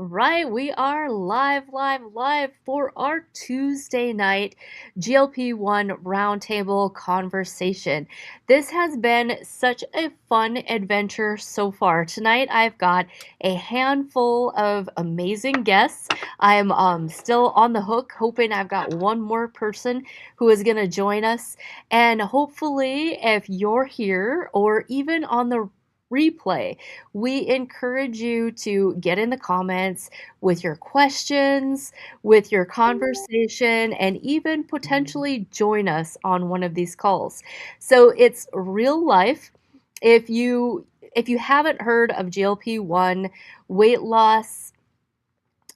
Right, we are live for our Tuesday night GLP-1 roundtable conversation. This has been such a fun adventure so far. Tonight, I've got a handful of amazing guests. I'm still on the hook, hoping I've got one more person who is going to join us. And hopefully, if you're here or even on the replay, we encourage you to get in the comments with your questions, with your conversation, and even potentially join us on one of these calls. So it's real life. If you haven't heard of GLP-1 weight loss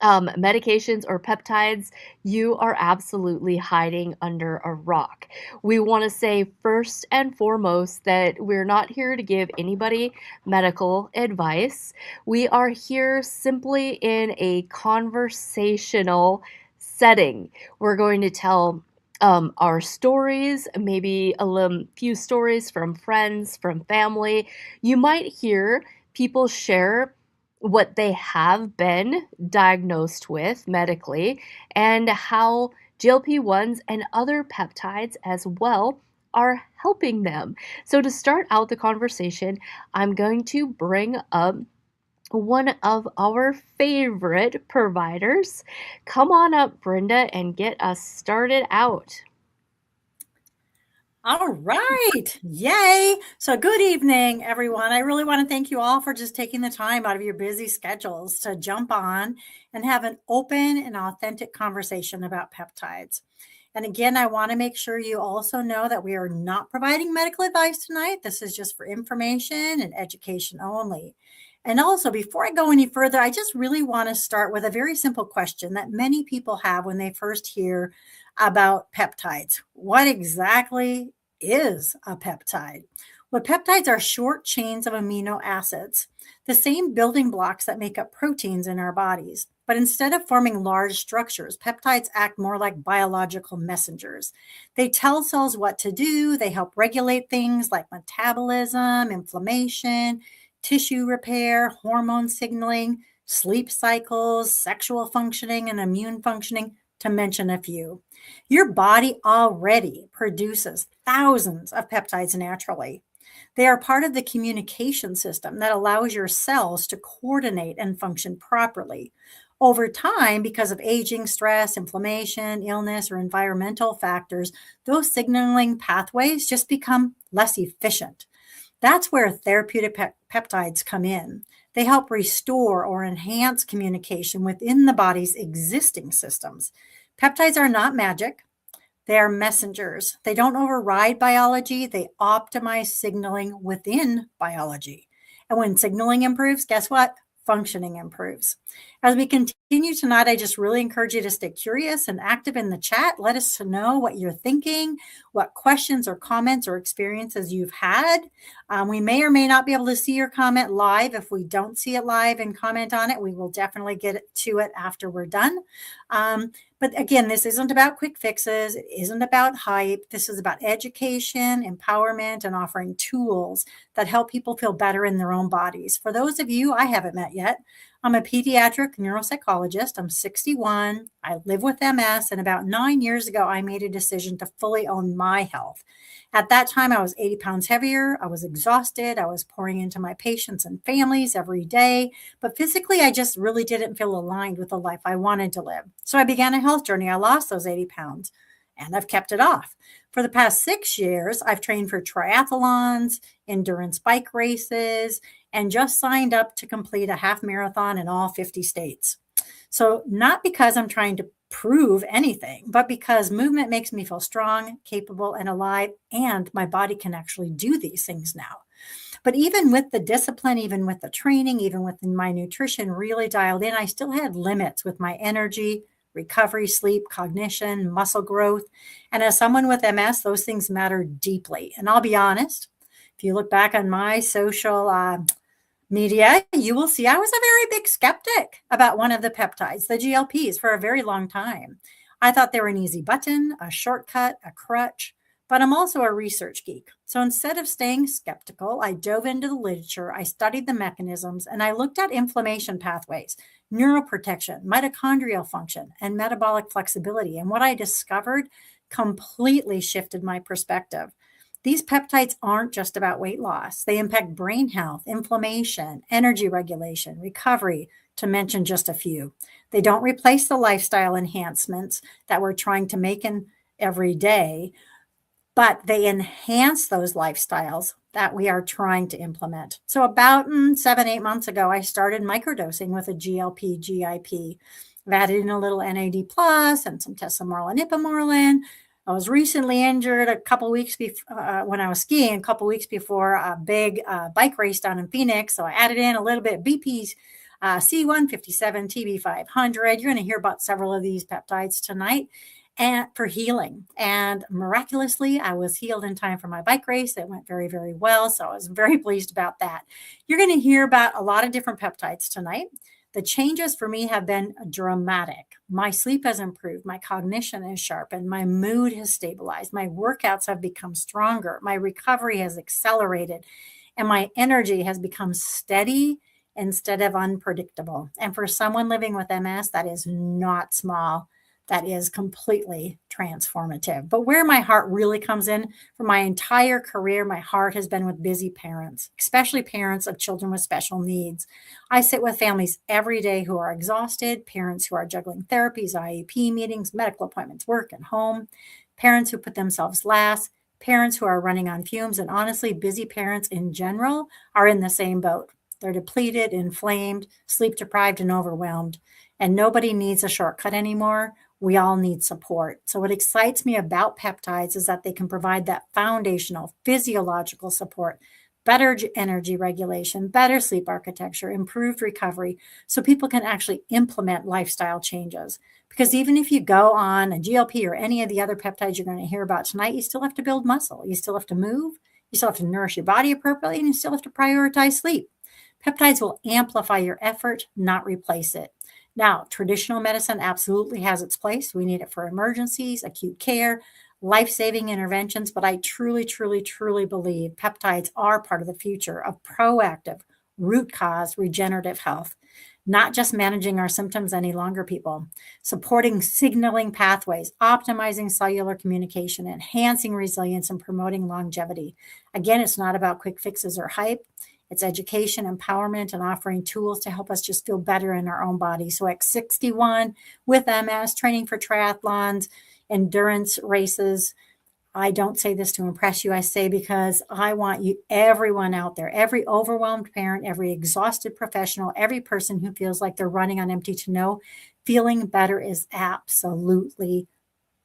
medications or peptides, you are absolutely hiding under a rock. We want to say first and foremost that we're not here to give anybody medical advice. We are here simply in a conversational setting. We're going to tell our stories, maybe few stories from friends, from family. You might hear people share what they have been diagnosed with medically and how GLP-1s and other peptides as well are helping them. So, to start out the conversation, I'm going to bring up one of our favorite providers. Come on up, Brenda, and get us started out. All right. Yay. So, good evening, everyone. I really want to thank you all for just taking the time out of your busy schedules to jump on and have an open and authentic conversation about peptides. And again, I want to make sure you also know that we are not providing medical advice tonight. This is just for information and education only. And also, before I go any further, I just really want to start with a very simple question that many people have when they first hear about peptides. What exactly is a peptide? Well, peptides are short chains of amino acids, the same building blocks that make up proteins in our bodies. But instead of forming large structures, peptides act more like biological messengers. They tell cells what to do, they help regulate things like metabolism, inflammation, tissue repair, hormone signaling, sleep cycles, sexual functioning, and immune functioning, to mention a few. Your body already produces thousands of peptides naturally. They are part of the communication system that allows your cells to coordinate and function properly. Over time, because of aging, stress, inflammation, illness, or environmental factors, those signaling pathways just become less efficient. That's where therapeutic peptides come in. They help restore or enhance communication within the body's existing systems. Peptides are not magic, they are messengers. They don't override biology, they optimize signaling within biology. And when signaling improves, guess what? Functioning improves. As we continue tonight, I just really encourage you to stay curious and active in the chat. Let us know what you're thinking, what questions or comments or experiences you've had. We may or may not be able to see your comment live. If we don't see it live and comment on it, we will definitely get to it after we're done. But again, this isn't about quick fixes. It isn't about hype. This is about education, empowerment, and offering tools that help people feel better in their own bodies. For those of you I haven't met yet, I'm a pediatric neuropsychologist. I'm 61. I live with MS. And about 9 years ago, I made a decision to fully own my health. At that time, I was 80 pounds heavier. I was exhausted. I was pouring into my patients and families every day. But physically, I just really didn't feel aligned with the life I wanted to live. So I began a health journey. I lost those 80 pounds and I've kept it off. For the past 6 years, I've trained for triathlons, endurance bike races, and just signed up to complete a half marathon in all 50 states. So, not because I'm trying to prove anything, but because movement makes me feel strong, capable, and alive, and my body can actually do these things now. But even with the discipline, even with the training, even with my nutrition really dialed in, I still had limits with my energy, recovery, sleep, cognition, muscle growth. And as someone with MS, those things matter deeply. And I'll be honest, if you look back on my social media, you will see I was a very big skeptic about one of the peptides, the GLPs, for a very long time. I thought they were an easy button, a shortcut, a crutch. but I'm also a research geek. So instead of staying skeptical, I dove into the literature, I studied the mechanisms, and I looked at inflammation pathways, neuroprotection, mitochondrial function, and metabolic flexibility. And what I discovered completely shifted my perspective. These peptides aren't just about weight loss. They impact brain health, inflammation, energy regulation, recovery, to mention just a few. They don't replace the lifestyle enhancements that we're trying to make in every day, but they enhance those lifestyles that we are trying to implement. So about 7, 8 months ago, I started microdosing with a GLP GIP. I've added in a little NAD plus and some tesamorelin and ipamorelin. I was recently injured a couple weeks before when I was skiing, a couple weeks before a big bike race down in Phoenix. So I added in a little bit BP's C157, TB500. You're going to hear about several of these peptides tonight and for healing. And miraculously, I was healed in time for my bike race. It went very, very well. So I was very pleased about that. You're going to hear about a lot of different peptides tonight. The changes for me have been dramatic. My sleep has improved. My cognition has sharpened. My mood has stabilized. My workouts have become stronger. My recovery has accelerated. And my energy has become steady instead of unpredictable. And for someone living with MS, that is not small. That is completely transformative. But where my heart really comes in, for my entire career, my heart has been with busy parents, especially parents of children with special needs. I sit with families every day who are exhausted, parents who are juggling therapies, IEP meetings, medical appointments, work, and home, parents who put themselves last, parents who are running on fumes, and honestly, busy parents in general are in the same boat. They're depleted, inflamed, sleep deprived, and overwhelmed. And nobody needs a shortcut anymore. We all need support. So, what excites me about peptides is that they can provide that foundational physiological support, better energy regulation, better sleep architecture, improved recovery, so people can actually implement lifestyle changes. Because even if you go on a GLP or any of the other peptides you're going to hear about tonight, you still have to build muscle, you still have to move, you still have to nourish your body appropriately, and you still have to prioritize sleep. Peptides will amplify your effort, not replace it. Now, traditional medicine absolutely has its place. We need it for emergencies, acute care, life-saving interventions, but I truly, truly, truly believe peptides are part of the future of proactive, root cause, regenerative health, not just managing our symptoms any longer, people, supporting signaling pathways, optimizing cellular communication, enhancing resilience, and promoting longevity. Again, it's not about quick fixes or hype. It's education, empowerment, and offering tools to help us just feel better in our own body. So at 61 with MS, training for triathlons, endurance races, I don't say this to impress you. I say because I want you, everyone out there, every overwhelmed parent, every exhausted professional, every person who feels like they're running on empty, to know feeling better is absolutely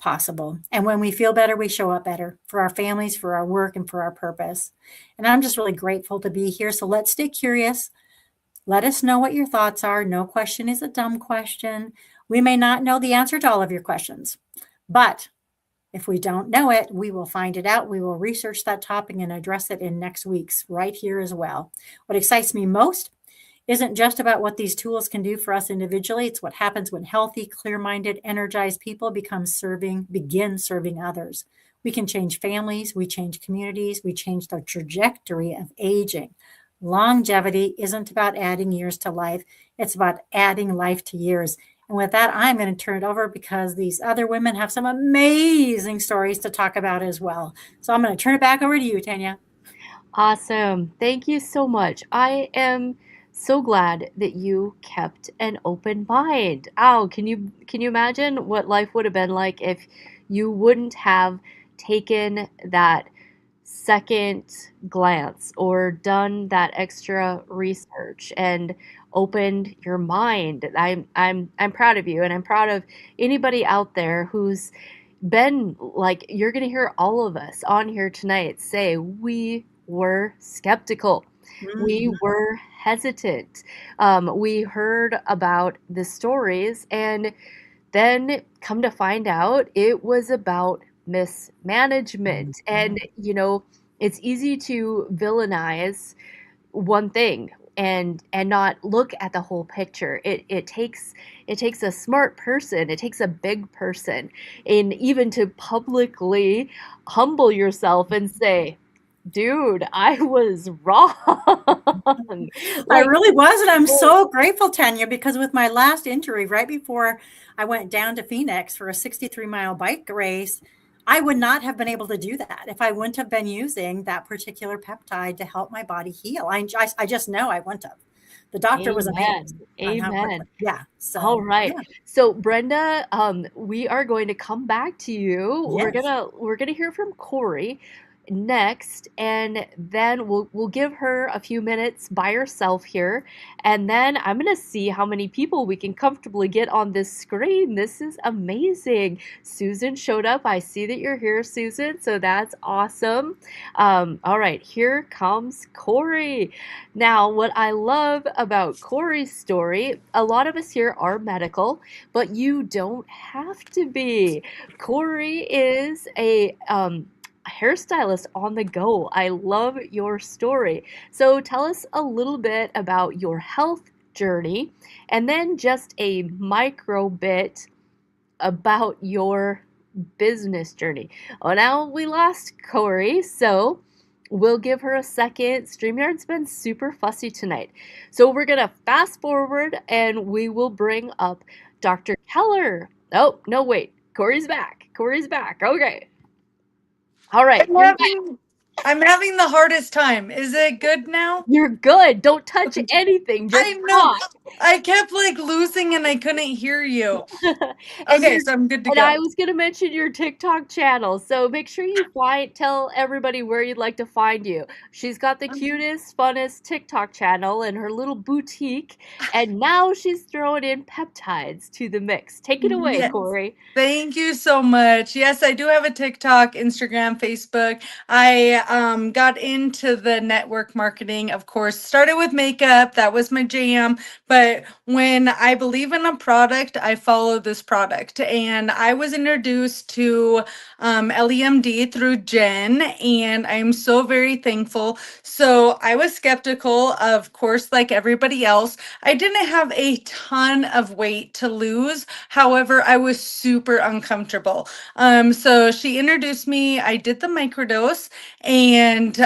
possible. And when we feel better, we show up better for our families, for our work, and for our purpose. And I'm just really grateful to be here. So let's stay curious. Let us know what your thoughts are. No question is a dumb question. We may not know the answer to all of your questions, but if we don't know it, we will find it out. We will research that topic and address it in next week's right here as well. What excites me most isn't just about what these tools can do for us individually. It's what happens when healthy, clear-minded, energized people begin serving others. We can change families, we change communities, we change the trajectory of aging. Longevity isn't about adding years to life. It's about adding life to years. And with that, I'm going to turn it over because these other women have some amazing stories to talk about as well. So I'm going to turn it back over to you, Tanya. Awesome. Thank you so much. I am so glad that you kept an open mind. Oh, can you imagine what life would have been like if you wouldn't have taken that second glance or done that extra research and opened your mind? I'm proud of you, and I'm proud of anybody out there who's been like, you're going to hear all of us on here tonight say we were skeptical. We were hesitant. We heard about the stories, and then come to find out it was about mismanagement. And, it's easy to villainize one thing. and not look at the whole picture. It takes a smart person, it takes a big person, and even to publicly humble yourself and say, dude, I was wrong. I Like, really was, and I'm oh, so grateful, Tanya, because with my last injury, right before I went down to Phoenix for a 63-mile bike race, I would not have been able to do that if I wouldn't have been using that particular peptide to help my body heal. I just know I wouldn't have. The doctor was amazed amen. on how quickly. Amen. Yeah. All So, right. yeah. So Brenda, we are going to come back to you. We're Yes. gonna we're gonna hear from Corey next, and then we'll give her a few minutes by herself here, and then I'm gonna see how many people we can comfortably get on this screen. This is amazing. Susan showed up. I see that you're here, Susan, so that's awesome. All right, here comes Corey. Now, what I love about Corey's story, a lot of us here are medical, but you don't have to be. Corey is a hairstylist on the go. I love your story. So tell us a little bit about your health journey and then just a micro bit about your business journey. Oh, now we lost Corey, so we'll give her a second. StreamYard's been super fussy tonight. So we're going to fast forward and we will bring up Dr. Keller. Oh, no, wait. Corey's back. Corey's back. Okay. All right. I'm You're back. having I'm having the hardest time. Is it good now? You're good. Don't touch anything. Just I know. talk. I kept like losing and I couldn't hear you. and Okay, you're so I'm good to and I go. was gonna mention your TikTok channel, so make sure you tell everybody where you'd like to find you. She's got the cutest, funnest TikTok channel in her little boutique, and now she's throwing in peptides to the mix. Take it away, Yes. Corey. Thank you so much. Yes, I do have a TikTok, Instagram, Facebook. I got into the network marketing, of course, started with makeup. That was my jam. But when I believe in a product, I follow this product. And I was introduced to LEMD through Jen, and I'm so very thankful. So I was skeptical, of course, like everybody else. I didn't have a ton of weight to lose. However, I was super uncomfortable. So she introduced me. I did the microdose, and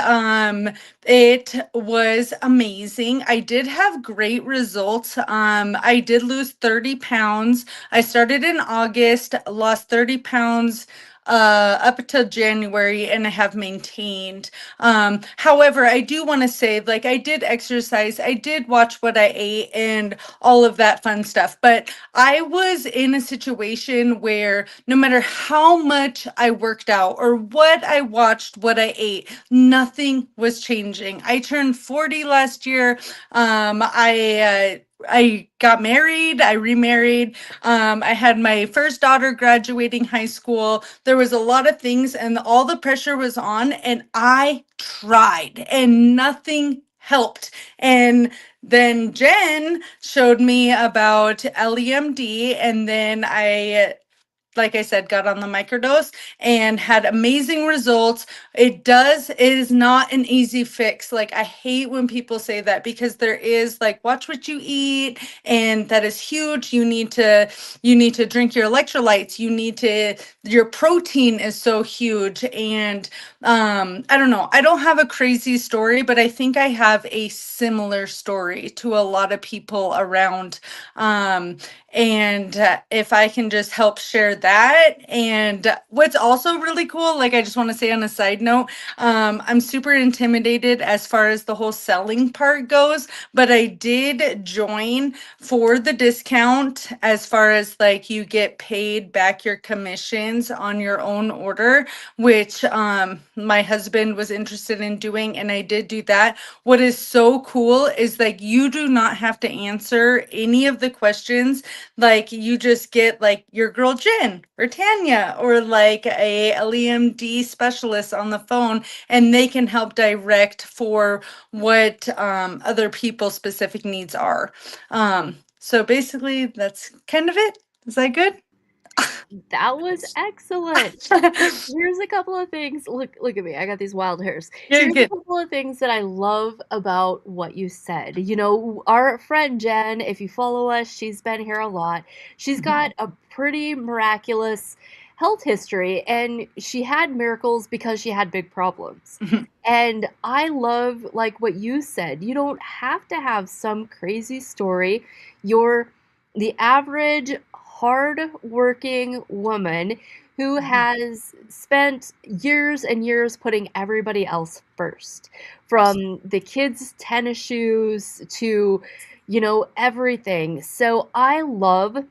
it was amazing. I did have great results. I did lose 30 pounds. I started in August, lost 30 pounds up until January, and I have maintained. However, I do want to say, like, I did exercise, I did watch what I ate and all of that fun stuff, but I was in a situation where no matter how much I worked out or what I watched, what I ate, nothing was changing. I turned 40 last year. I got married, I remarried. I had my first daughter graduating high school. There was a lot of things, and all the pressure was on, and I tried, and nothing helped. And then Jen showed me about LEMD, and then like I said, got on the microdose and had amazing results. It is not an easy fix. Like, I hate when people say that, because there is like, watch what you eat, and that is huge. You need to drink your electrolytes. Your protein is so huge. And I don't know. I don't have a crazy story, but I think I have a similar story to a lot of people around. And if I can just help share that. And what's also really cool, like, I just want to say on a side note, I'm super intimidated as far as the whole selling part goes, but I did join for the discount, as far as like you get paid back your commissions on your own order, which my husband was interested in doing, and I did do that. What is so cool is, like, you do not have to answer any of the questions. Like, you just get like your girl Jen or Tanya, or like a LEMD specialist on the phone, and they can help direct for what other people's specific needs are. So basically that's kind of it. Is that good? That was excellent. Here's a couple of things. Look at me. I got these wild hairs. You're Here's a good. couple of things that I love about what you said. You know, our friend Jen, if you follow us, she's been here a lot. She's got a pretty miraculous health history, and she had miracles because she had big problems. Mhm. And I love like what you said. You don't have to have some crazy story. You're the average hard-working woman who has spent years and years putting everybody else first. From the kids' tennis shoes to, you know, everything. So I love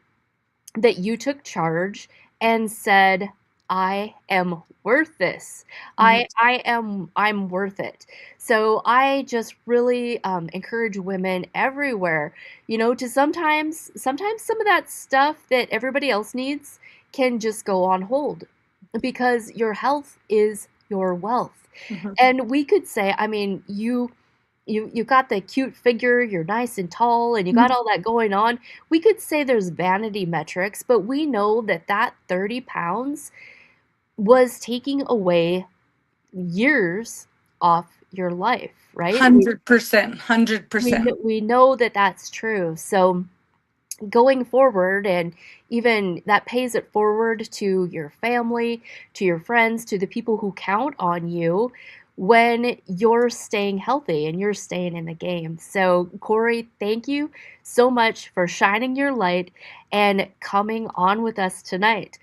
that you took charge and said, I am worth this. Mhm. I'm worth it. So I just really encourage women everywhere, you know, to sometimes some of that stuff that everybody else needs can just go on hold because your health is your wealth. Mhm. And we could say, I mean, you got the cute figure, you're nice and tall, and you got all that going on. We could say there's vanity metrics, but we know that that 30 pounds was taking away years off your life, right? 100%. 100%. We know that that's true. So going forward, and even that pays it forward to your family, to your friends, to the people who count on you when you're staying healthy and you're staying in the game. So, Corey, thank you so much for shining your light and coming on with us tonight.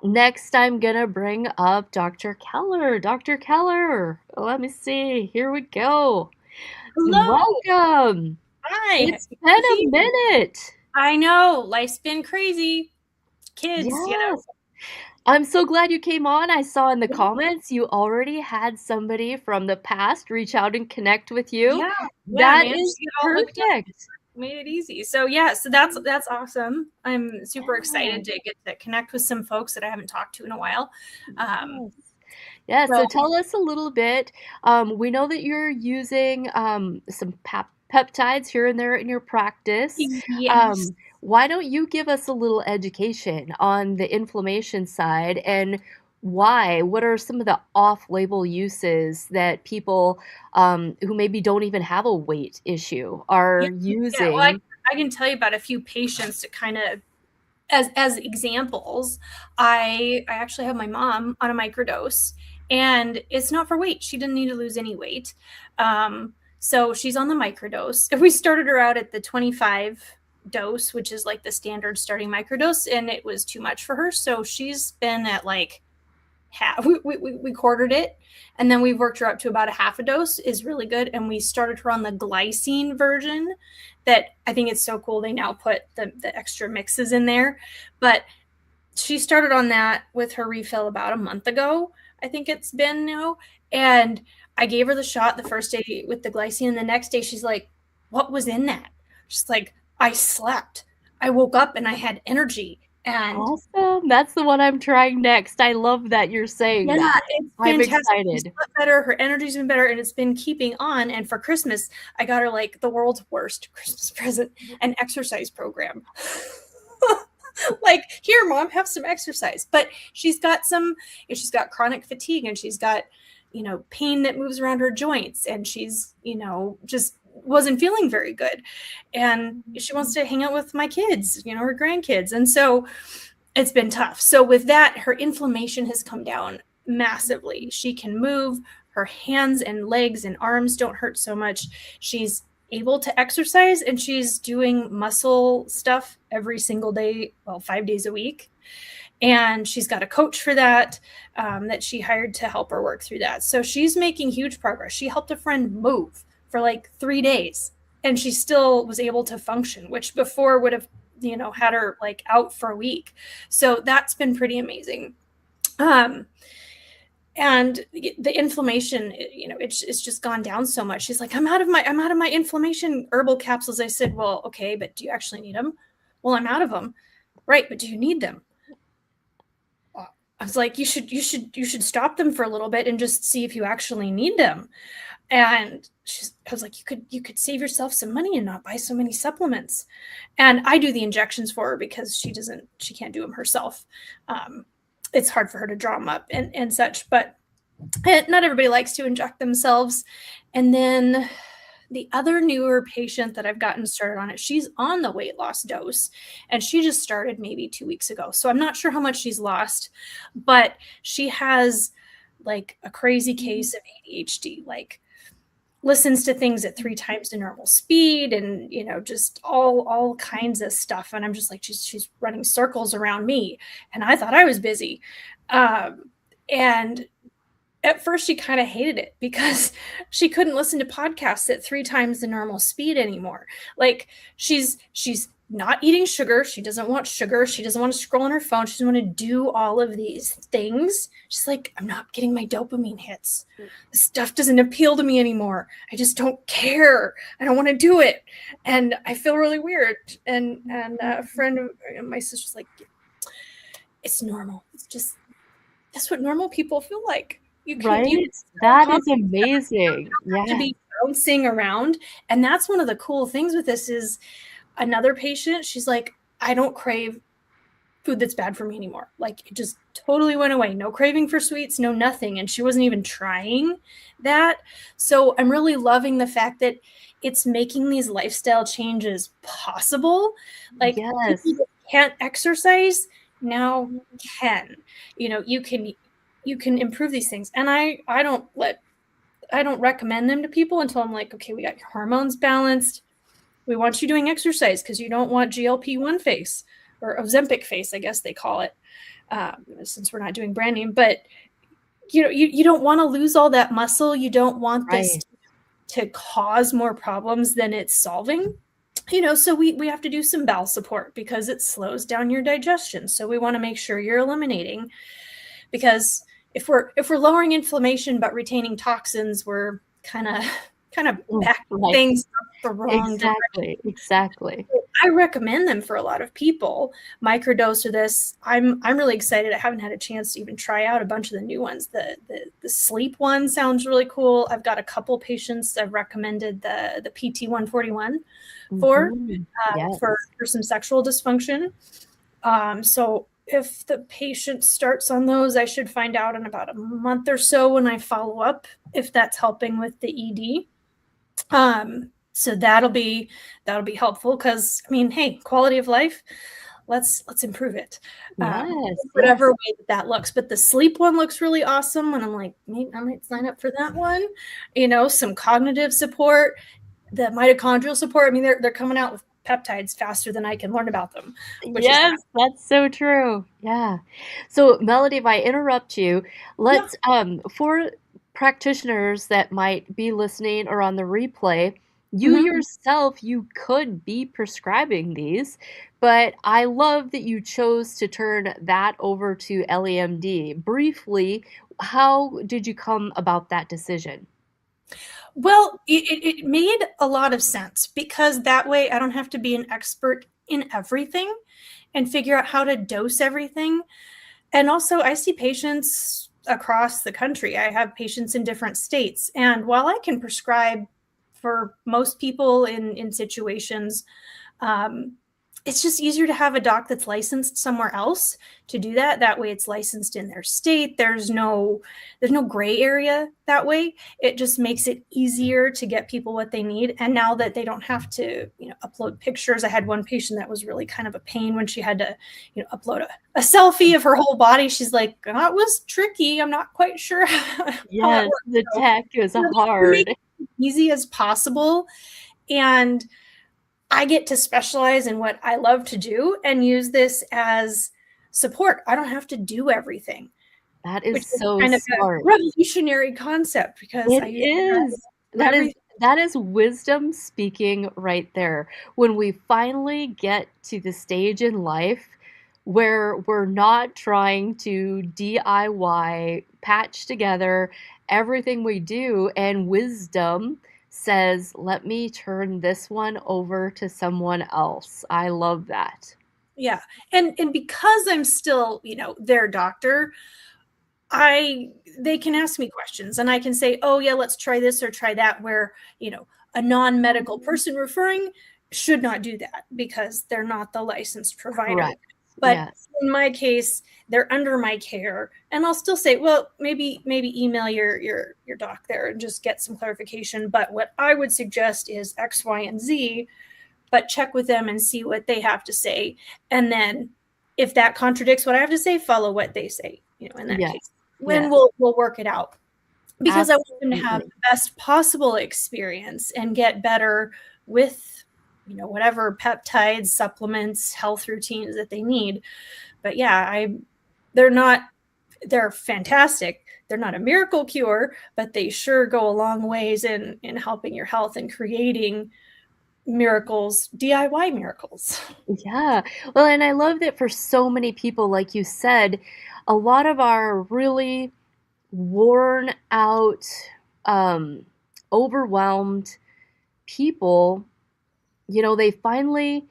Next, I'm gonna bring up Dr. Keller. Dr. Keller, let me see. Here we go. Hello. Welcome. Hi. It's been Good a evening. minute. I know life's been crazy. Kids, Yes. I'm so glad you came on. I saw in the Yeah. comments you already had somebody from the past reach out and connect with you. Yeah, That managed is to get all hooked up. perfect. Made it easy. So yeah, so that's awesome. I'm super excited Yeah. to get to connect with some folks that I haven't talked to in a while. Yes. Yeah, So so tell us a little bit. We know that you're using some peptides here and there in your practice. yes. Um, why don't you give us a little education on the inflammation side and why? What are some of the off-label uses that people who maybe don't even have a weight issue are Yeah, well, using? I can tell you about a few patients to kind of as examples. I actually have my mom on a microdose, and it's not for weight. She didn't need to lose any weight. So she's on the microdose. And we started her out at the 25 dose, which is like the standard starting microdose, and it was too much for her. So she's been at like half. We quartered it, and then we've worked her up to about a half a dose. Is really good. And we started her on the glycine version. That I think it's so cool. They now put the extra mixes in there, but she started on that with her refill about a month ago. I think it's been now, and I gave her the shot the first day with the glycine, and the next day she's like, "What was in that?" She's like, "I slept. I woke up and I had energy." And Awesome. That's the one I'm trying next. I love that you're saying yeah, that. it's I'm fantastic. She's excited. slept better. Her energy's been better, and it's been keeping on. And for Christmas, I got her like the world's worst Christmas present, an exercise program. Like, here, mom, have some exercise. But she's got chronic fatigue, and she's got, pain that moves around her joints, and she's, just wasn't feeling very good. And she wants to hang out with my kids, her grandkids. And so it's been tough. So with that, her inflammation has come down massively. She can move. Her hands and legs and arms don't hurt so much. She's able to exercise, and she's doing muscle stuff every single day, well, 5 days a week. And she's got a coach for that, that she hired to help her work through that. So she's making huge progress. She helped a friend move for like 3 days, and she still was able to function, which before would have, had her like out for a week. So that's been pretty amazing. And the inflammation, it's just gone down so much. She's like, I'm out of my inflammation herbal capsules. I said, well, okay, but do you actually need them? Well, I'm out of them. Right. But do you need them? I was like, you should stop them for a little bit and just see if you actually need them. And I was like, you could save yourself some money and not buy so many supplements. And I do the injections for her because she can't do them herself. It's hard for her to draw them up and such, but not everybody likes to inject themselves. And then the other newer patient that I've gotten started on it, she's on the weight loss dose and she just started maybe 2 weeks ago. So I'm not sure how much she's lost, but she has like a crazy case of ADHD, like listens to things at 3 times the normal speed and just all kinds of stuff. And I'm just like, she's running circles around me. And I thought I was busy. And at first she kind of hated it because she couldn't listen to podcasts at 3 times the normal speed anymore. Like she's not eating sugar. She doesn't want sugar. She doesn't want to scroll on her phone. She doesn't want to do all of these things. She's like, I'm not getting my dopamine hits. This stuff doesn't appeal to me anymore. I just don't care. I don't want to do it. And I feel really weird. And a friend of my sister's like, it's normal. It's just, that's what normal people feel like. Right? That is amazing. To Yeah. be bouncing around. And that's one of the cool things with this is another patient, she's like, I don't crave food that's bad for me anymore. Like it just totally went away. No craving for sweets, no nothing. And she wasn't even trying that. So I'm really loving the fact that it's making these lifestyle changes possible. Like Yes. people that can't exercise now can. You can improve these things. And I don't recommend them to people until I'm like, okay, we got your hormones balanced. We want you doing exercise because you don't want GLP-1 face or Ozempic face, I guess they call it, since we're not doing branding. But you don't want to lose all that muscle. You don't want this to cause more problems than it's solving. So we have to do some bowel support because it slows down your digestion. So we want to make sure you're eliminating, because if we're lowering inflammation but retaining toxins, we're kind of back things up the wrong direction. Exactly. I recommend them for a lot of people. Microdose of this. I'm really excited. I haven't had a chance to even try out a bunch of the new ones. The sleep one sounds really cool. I've got a couple patients I've recommended the PT 141 for some sexual dysfunction. So if the patient starts on those, I should find out in about a month or so when I follow up if that's helping with the ED. So that'll be helpful because hey, quality of life, let's improve it. Whatever way that looks. But the sleep one looks really awesome, and I'm like, maybe I might sign up for that one. Some cognitive support, the mitochondrial support. They're coming out with peptides faster than I can learn about them. Yes, that's so true. Yeah. So Melody, if I interrupt you, let's for practitioners that might be listening or on the replay, you yourself, you could be prescribing these, but I love that you chose to turn that over to LEMD. Briefly, how did you come about that decision? Well, it made a lot of sense because that way I don't have to be an expert in everything and figure out how to dose everything. And also I see patients across the country. I have patients in different states. And while I can prescribe for most people in situations, it's just easier to have a doc that's licensed somewhere else to do that. That way it's licensed in their state. There's no gray area that way. It just makes it easier to get people what they need. And now that they don't have to, upload pictures. I had one patient that was really kind of a pain when she had to, upload a selfie of her whole body. She's like, that was tricky. I'm not quite sure. Yes, the tech is hard. Easy as possible. And I get to specialize in what I love to do and use this as support. I don't have to do everything. That is so kind smart. Of a revolutionary concept because that is wisdom speaking right there. When we finally get to the stage in life where we're not trying to DIY, patch together everything we do, and wisdom says, let me turn this one over to someone else. I love that. Yeah. And because I'm still, their doctor, they can ask me questions and I can say, "Oh yeah, let's try this or try that," where, a non-medical person referring should not do that because they're not the licensed provider. Correct. But Yes. in my case, they're under my care, and I'll still say, "Well, maybe email your doc there and just get some clarification." But what I would suggest is X, Y, and Z, but check with them and see what they have to say. And then if that contradicts what I have to say, follow what they say, in that Yes. case. When Yes. we'll work it out. Because I want them to have Absolutely. the best possible experience and get better with, whatever peptides, supplements, health routines that they need. But yeah, they're fantastic. They're not a miracle cure, but they sure go a long ways in helping your health and creating miracles, DIY miracles. Yeah. Well, and I love that for so many people, like you said, a lot of our really worn out, um, overwhelmed people, they finally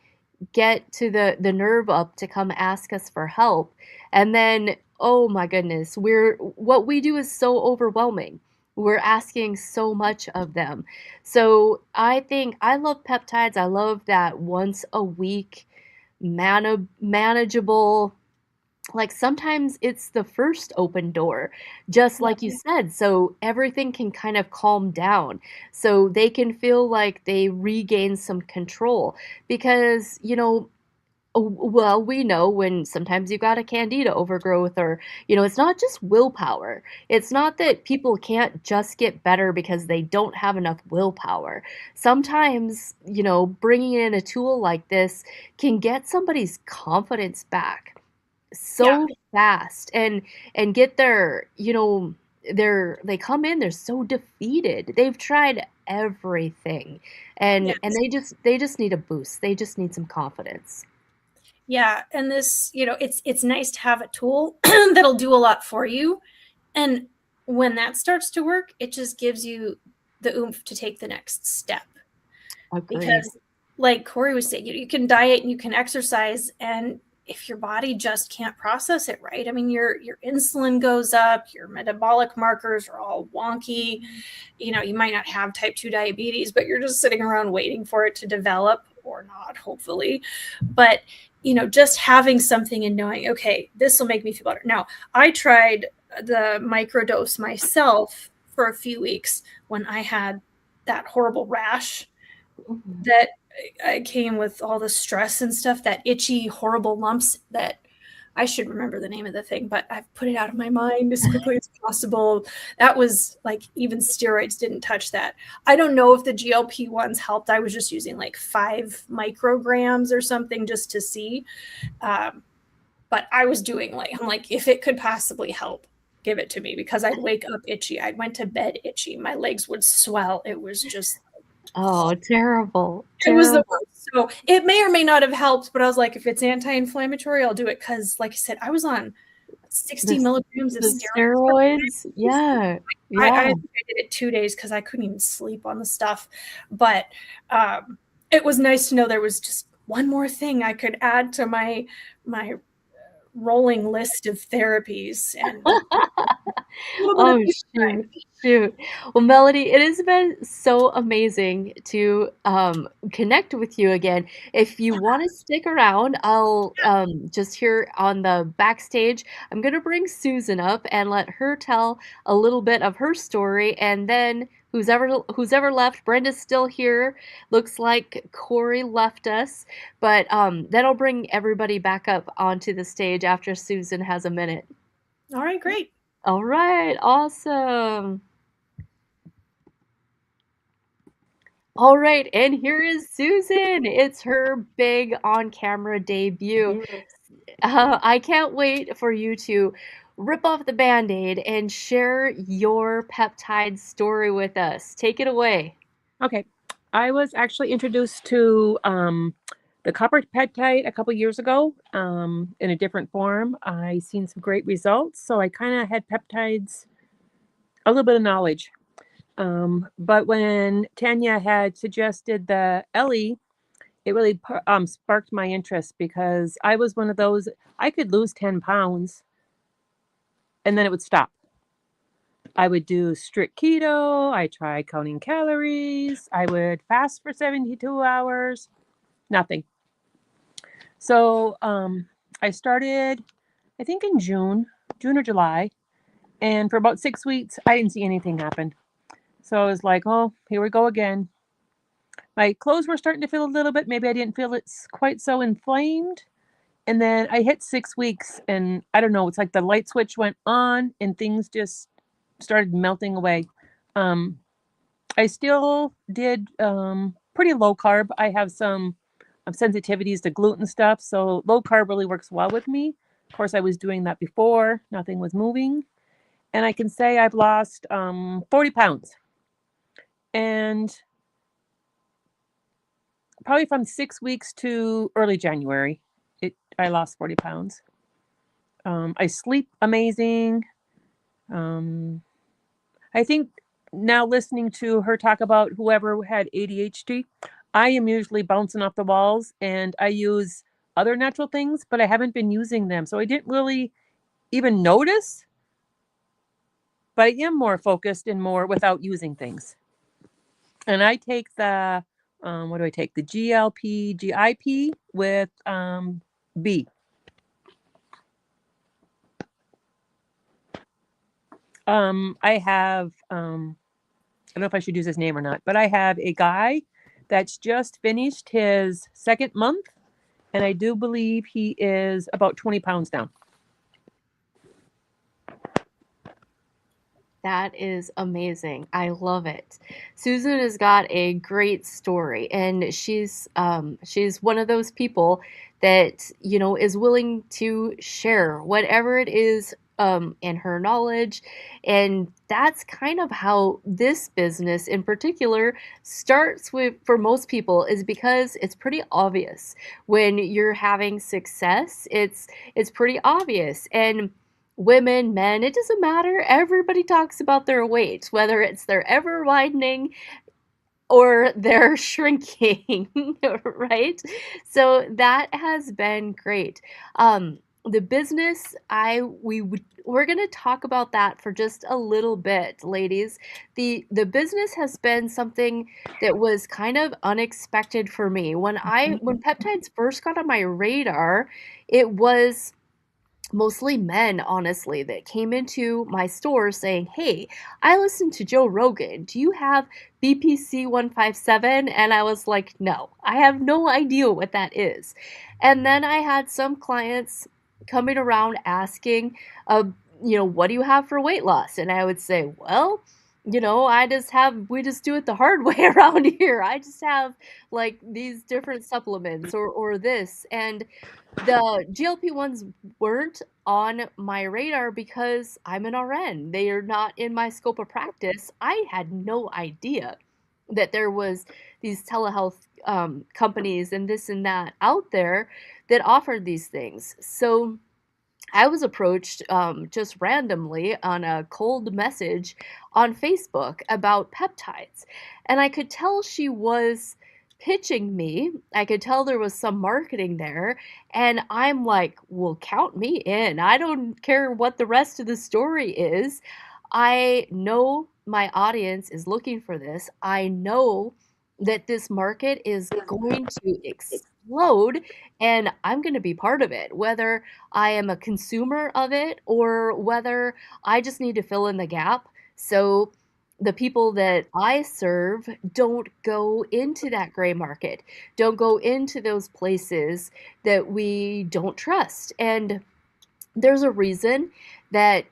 get to the nerve up to come ask us for help. And then, oh my goodness, what we do is so overwhelming. We're asking so much of them. So I think I love peptides. I love that once a week manageable, like sometimes it's the first open door, just Yeah. like you said, so everything can kind of calm down, so they can feel like they regain some control. Because, well, we know when sometimes you got a candida overgrowth, or, it's not just willpower. It's not that people can't just get better because they don't have enough willpower. Sometimes, bringing in a tool like this can get somebody's confidence back Yeah. so fast, and get their, they come in, they're so defeated. They've tried everything, and Yes. they just need a boost. They just need some confidence. Yeah. And this, it's nice to have a tool that'll do a lot for you. And when that starts to work, it just gives you the oomph to take the next step. Agreed. Because, like Corey was saying, you can diet and you can exercise, and if your body just can't process it right, I mean, your insulin goes up, your metabolic markers are all wonky. You might not have type 2 diabetes, but you're just sitting around waiting for it to develop, or not, hopefully. But just having something and knowing, okay, this will make me feel better. Now, I tried the microdose myself for a few weeks when I had that horrible rash Mhm. that I came with all the stress and stuff, that itchy, horrible lumps that I should remember the name of the thing, but I've put it out of my mind as quickly as possible. That was like, even steroids didn't touch that. I don't know if the GLP ones helped. I was just using like 5 micrograms or something just to see. But I was doing I'm like, if it could possibly help, give it to me, because I'd wake up itchy. I went to bed itchy. My legs would swell. It was just Oh, terrible, It was the terrible. worst. So it may or may not have helped, but I was like, if it's anti-inflammatory, I'll do it. Because, like I said, I was on 60 This milligrams of the steroids for steroids? Yeah, I yeah. think I did it 2 days because I couldn't even sleep on the stuff. But it was nice to know there was just one more thing I could add to my rolling list of therapies, and just a little bit of Oh, peace of mind. shoot, shoot. Well, Melody, it has been so amazing to, connect with you again. If you wanna stick around, I'll, just here on the backstage, I'm gonna bring Susan up and let her tell a little bit of her story, and then who's ever left, Brenda's still here. Looks like Corey left us, but, then I'll bring everybody back up onto the stage after Susan has a minute. All right, great. All right, awesome. All right, and here is Susan. It's her big on-camera debut. Yes. I can't wait for you to rip off the Band-Aid and share your peptide story with us. Take it away. Okay. I was actually introduced to the copper peptide a couple years ago in a different form. I seen some great results, so I kind of had peptides, a little bit of knowledge. But when Tanya had suggested the Ellie, it really sparked my interest because I was one of those, I could lose 10 pounds and then it would stop. I would do strict keto. I tried counting calories. I would fast for 72 hours. Nothing. So I started, I think in June or July. And for about 6 weeks, I didn't see anything happen. So I was like, oh, here we go again. My clothes were starting to feel a little bit. Maybe I didn't feel it's quite so inflamed. And then I hit 6 weeks and I don't know, it's like the light switch went on and things just started melting away. I still did pretty low carb. I have some sensitivities to gluten stuff. So low carb really works well with me. Of course, I was doing that before. Nothing was moving. And I can say I've lost 40 pounds. And probably from 6 weeks to early January, I lost 40 pounds. I sleep amazing. I think now listening to her talk about whoever had ADHD, I am usually bouncing off the walls and I use other natural things, but I haven't been using them. So I didn't really even notice, but I am more focused and more without using things. And I take the, what do I take? The GLP, GIP with B. I have, I don't know if I should use his name or not, but I have a guy that's just finished his second month, and I do believe he is about 20 pounds down. That is amazing. I love it. Susan has got a great story, and she's one of those people that is willing to share whatever it is in her knowledge, and that's kind of how this business in particular starts with for most people is because it's pretty obvious when you're having success. It's pretty obvious and women, men, it doesn't matter. Everybody talks about their weight, whether it's they're ever widening or they're shrinking, right? So that has been great. The business, we're going to talk about that for just a little bit, ladies. The business has been something that was kind of unexpected for me. When peptides first got on my radar, it was mostly men, honestly, that came into my store saying, hey, I listened to Joe Rogan. Do you have BPC 157? And I was like, no, I have no idea what that is. And then I had some clients coming around asking, what do you have for weight loss? And I would say, well, we just do it the hard way around here. I just have like these different supplements or this. And the GLP-1s weren't on my radar because I'm an RN. They are not in my scope of practice. I had no idea that there was these telehealth companies and this and that out there that offered these things. So I was approached just randomly on a cold message on Facebook about peptides. And I could tell she was pitching me. I could tell there was some marketing there. And I'm like, well, count me in. I don't care what the rest of the story is. I know my audience is looking for this. I know that this market is going to explode and I'm going to be part of it, whether I am a consumer of it or whether I just need to fill in the gap. So the people that I serve don't go into that gray market, don't go into those places that we don't trust. And there's a reason that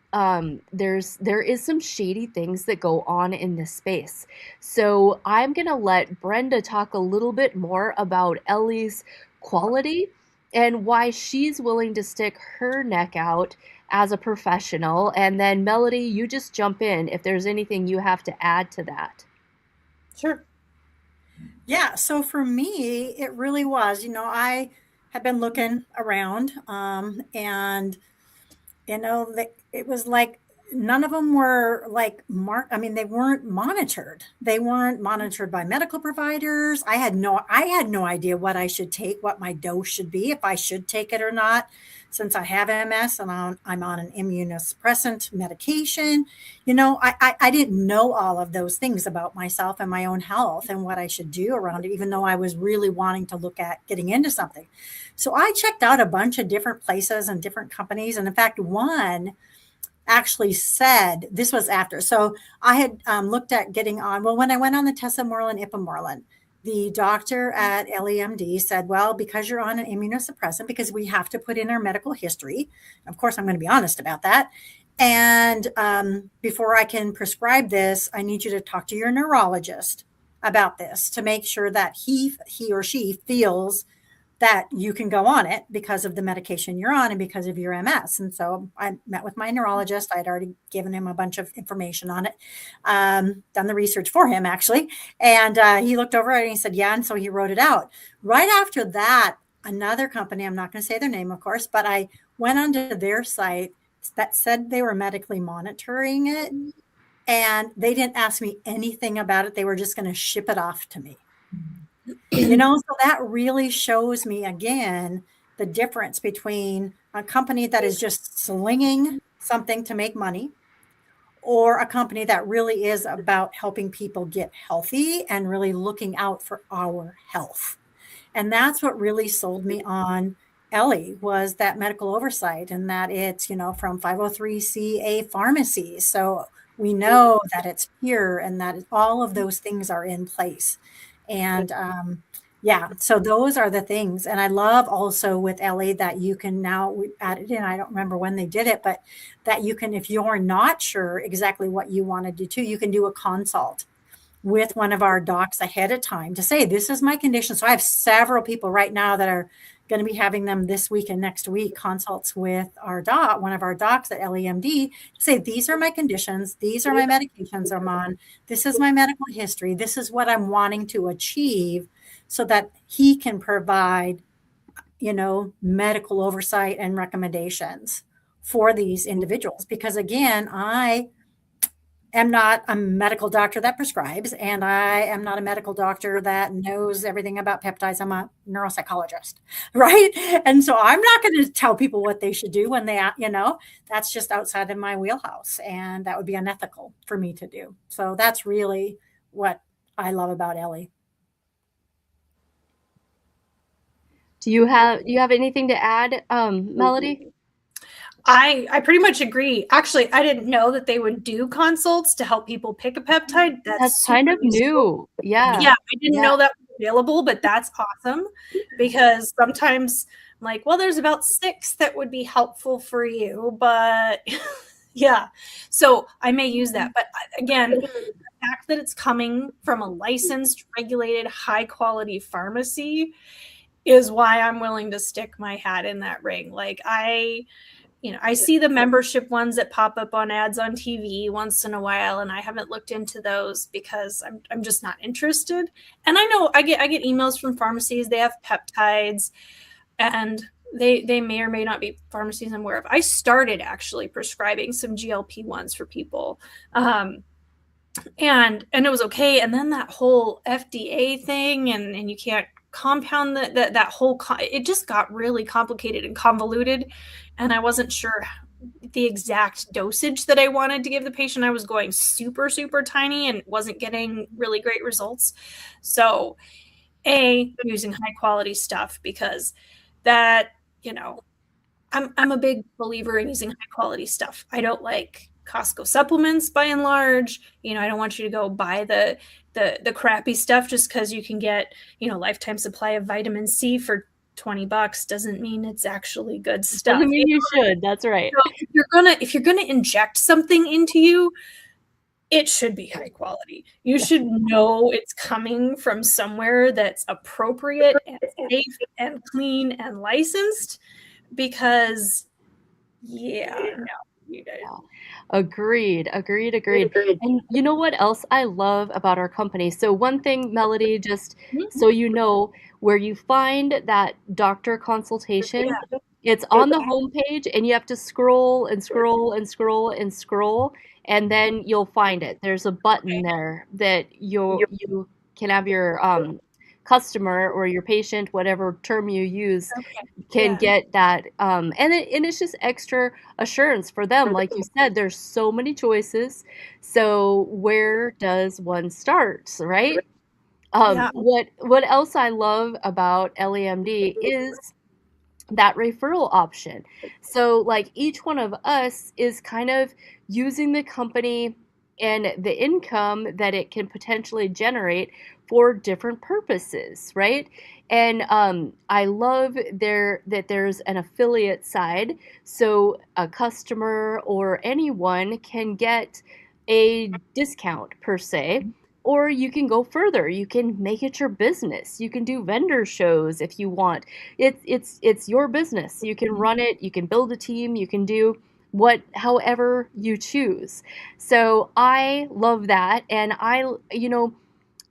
there is some shady things that go on in this space. So I'm going to let Brenda talk a little bit more about Ellie's quality and why she's willing to stick her neck out as a professional. And then Melody, you just jump in if there's anything you have to add to that. Sure. Yeah. So for me, it really was, I had been looking around and, it was like none of them were like I mean, they weren't monitored. They weren't monitored by medical providers. I had no idea what I should take, what my dose should be, if I should take it or not. Since I have MS and I'm on an immunosuppressant medication, I didn't know all of those things about myself and my own health and what I should do around it, even though I was really wanting to look at getting into something. So I checked out a bunch of different places and different companies. And in fact, one actually said, this was after. So I had looked at getting on. Well, when I went on the tesamorelin, ipamorelin, the doctor at LEMD said, well, because you're on an immunosuppressant, because we have to put in our medical history. Of course, I'm going to be honest about that. And before I can prescribe this, I need you to talk to your neurologist about this to make sure that he or she feels that you can go on it because of the medication you're on and because of your MS. And so I met with my neurologist. I'd already given him a bunch of information on it, done the research for him actually. And he looked over it and he said, yeah. And so he wrote it out. Right after that, another company, I'm not going to say their name, of course, but I went onto their site that said they were medically monitoring it. And they didn't ask me anything about it. They were just going to ship it off to me. So that really shows me again the difference between a company that is just slinging something to make money or a company that really is about helping people get healthy and really looking out for our health. And that's what really sold me on Ellie, was that medical oversight, and that it's, from 503(c)(a) pharmacies. So we know that it's pure and that all of those things are in place. And so those are the things. And I love also with Ellie that you can now add it in. I don't remember when they did it, but that you can, if you're not sure exactly what you want to do too, you can do a consult with one of our docs ahead of time to say, this is my condition. So I have several people right now that are going to be having them this week and next week, consults with our one of our docs at LEMD, to say, these are my conditions, these are my medications I'm on, this is my medical history, this is what I'm wanting to achieve, so that he can provide, medical oversight and recommendations for these individuals. Because again, I am not a medical doctor that prescribes, and I am not a medical doctor that knows everything about peptides. I'm a neuropsychologist, right? And so I'm not going to tell people what they should do when they, that's just outside of my wheelhouse, and that would be unethical for me to do. So that's really what I love about Ellie. Do you have anything to add, Melody? I pretty much agree. Actually, I didn't know that they would do consults to help people pick a peptide. That's kind of new. Yeah. Yeah, I didn't know that was available, but that's awesome, because sometimes I'm like, well, there's about 6 that would be helpful for you, but yeah. So I may use that. But again, the fact that it's coming from a licensed, regulated, high quality pharmacy is why I'm willing to stick my hat in that ring. Like I see the membership ones that pop up on ads on TV once in a while, and I haven't looked into those because I'm just not interested. And I know I get emails from pharmacies. They have peptides, and they may or may not be pharmacies I'm aware of. I started actually prescribing some GLP-1s for people, and it was okay. And then that whole FDA thing, and you can't compound that whole it just got really complicated and convoluted, and I wasn't sure the exact dosage that I wanted to give the patient. I was going super tiny and wasn't getting really great results. So using high quality stuff, because that, I'm a big believer in using high quality stuff. I don't like Costco supplements by and large. I don't want you to go buy the crappy stuff just because you can get, lifetime supply of vitamin C for $20 doesn't mean it's actually good stuff. Doesn't mean you should. That's right. So if you're gonna inject something into you, it should be high quality. You should know it's coming from somewhere that's appropriate and safe and clean and licensed, because Agreed. And you know what else I love about our company? So one thing, Melody, just so you know, where you find that doctor consultation, It's on the homepage, and you have to scroll and scroll and scroll and scroll, and then you'll find it. There's a button there that you can have your customer or your patient, whatever term you use, Okay. can Yeah. get that. And it's just extra assurance for them. Like you said, there's so many choices. So where does one start, right? Yeah. What else I love about LEMD is that referral option. So, like, each one of us is kind of using the company and the income that it can potentially generate for different purposes, right? And I love that there's an affiliate side, so a customer or anyone can get a discount per se, or you can go further. You can make it your business. You can do vendor shows if you want. It's your business. You can run it, you can build a team, you can do however you choose. So I love that. And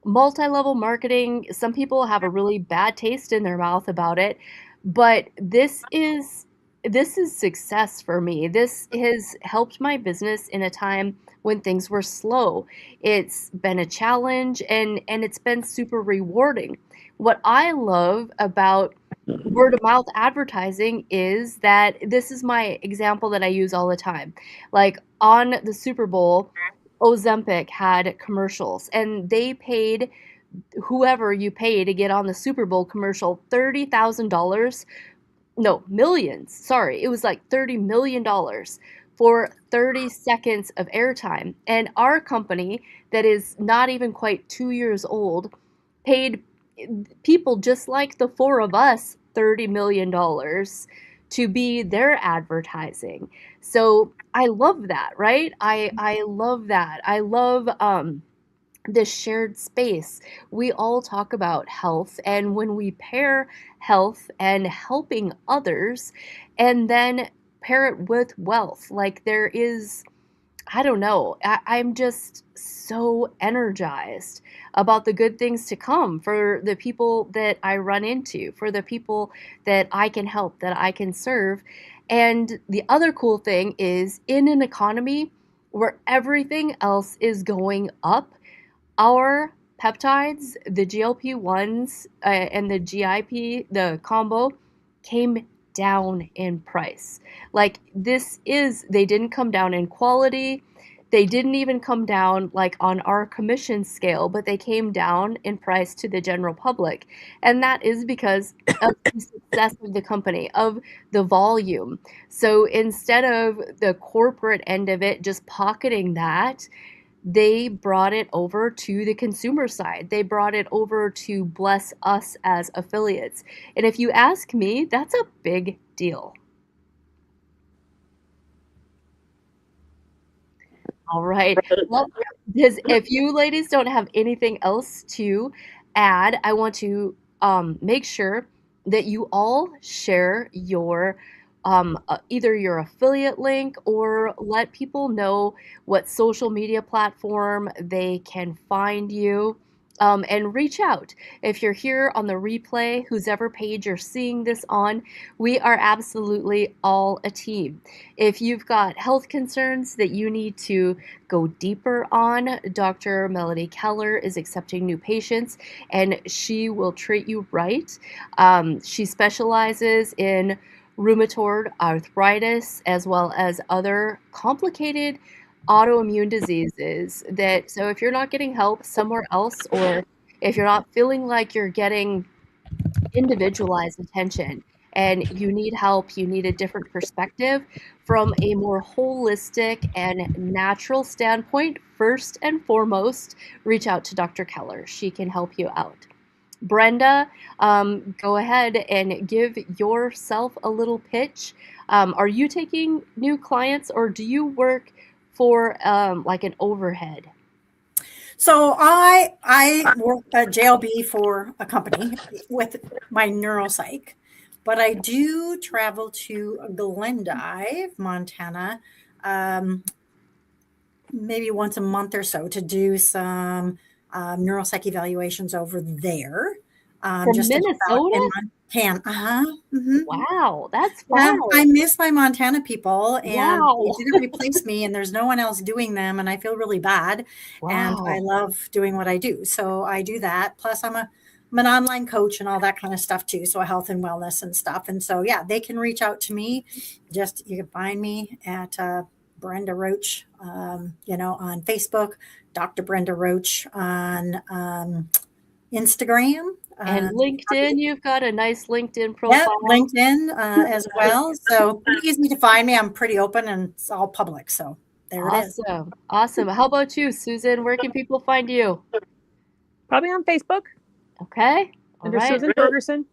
multi-level marketing, some people have a really bad taste in their mouth about it, but this is success for me. This has helped my business in a time when things were slow. It's been a challenge, and it's been super rewarding. What I love about word of mouth advertising is that this is my example that I use all the time. Like on the Super Bowl, Ozempic had commercials, and they paid whoever you pay to get on the Super Bowl commercial $30,000. No, millions. Sorry, it was like $30 million for 30 seconds of airtime. And our company, that is not even quite 2 years old, paid people just like the four of us $30 million to be their advertising. So I love that, right? I love that. I love this shared space. We all talk about health, and when we pair health and helping others, and then pair it with wealth, like there is, I don't know, I'm just so energized about the good things to come for the people that I run into, for the people that I can help, that I can serve. And the other cool thing is, in an economy where everything else is going up, our peptides, the GLP-1s and the GIP, the combo, came down in price. Like they didn't come down in quality. They didn't even come down like on our commission scale, but they came down in price to the general public. And that is because of the success of the company, of the volume. So instead of the corporate end of it just pocketing that, they brought it over to the consumer side. They brought it over to bless us as affiliates. And if you ask me, that's a big deal. All right. Well, if you ladies don't have anything else to add, I want to make sure that you all share your either your affiliate link, or let people know what social media platform they can find you, and reach out. If you're here on the replay, whoever page you're seeing this on, we are absolutely all a team. If you've got health concerns that you need to go deeper on, Dr. Melody Keller is accepting new patients, and she will treat you right. She specializes in rheumatoid arthritis as well as other complicated autoimmune diseases. So if you're not getting help somewhere else, or if you're not feeling like you're getting individualized attention and you need help, you need a different perspective from a more holistic and natural standpoint, first and foremost, reach out to Dr. Keller. She can help you out. Brenda, go ahead and give yourself a little pitch. Are you taking new clients, or do you work for like an overhead? So I work at JLB for a company with my neuropsych, but I do travel to Glendive, Montana, maybe once a month or so to do some neuropsych evaluations over there. From Just to help out in Minnesota? Can. Mhm. Wow, that's Yeah, fun. I miss my Montana people, and they Wow. didn't replace me, and there's no one else doing them, and I feel really bad, and I Wow. love doing what I do, so I do that, plus I'm an online coach and all that kind of stuff too, so health and wellness and stuff, and so, yeah, they can reach out to me. Just you can find me at, Brenda Roach, on Facebook, Dr. Brenda Roach on, Instagram, And LinkedIn, you've got a nice LinkedIn yep, profile. LinkedIn, as well. So pretty easy to find me. I'm pretty open and it's all public. So there it is. Awesome. Awesome. How about you, Susan? Where can people find you? Probably on Facebook Okay. All under right. Susan Ferguson.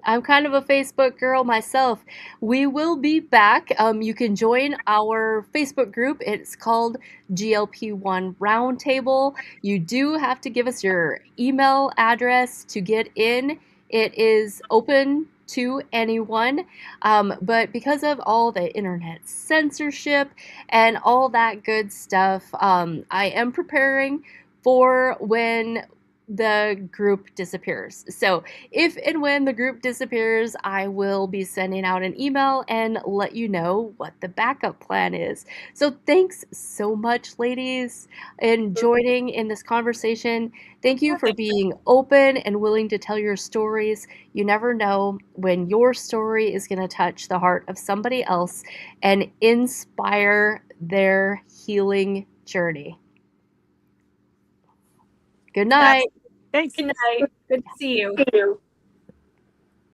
I'm kind of a Facebook girl myself. We will be back. You can join our Facebook group. It's called GLP-1 Roundtable. You do have to give us your email address to get in. It is open to anyone, but because of all the internet censorship and all that good stuff, I am preparing for when the group disappears. So if and when the group disappears, I will be sending out an email and let you know what the backup plan is. So thanks so much, ladies, in joining in this conversation. Thank you for being open and willing to tell your stories. You never know when your story is going to touch the heart of somebody else and inspire their healing journey. Good night. Thanks. Good night. Good to see you.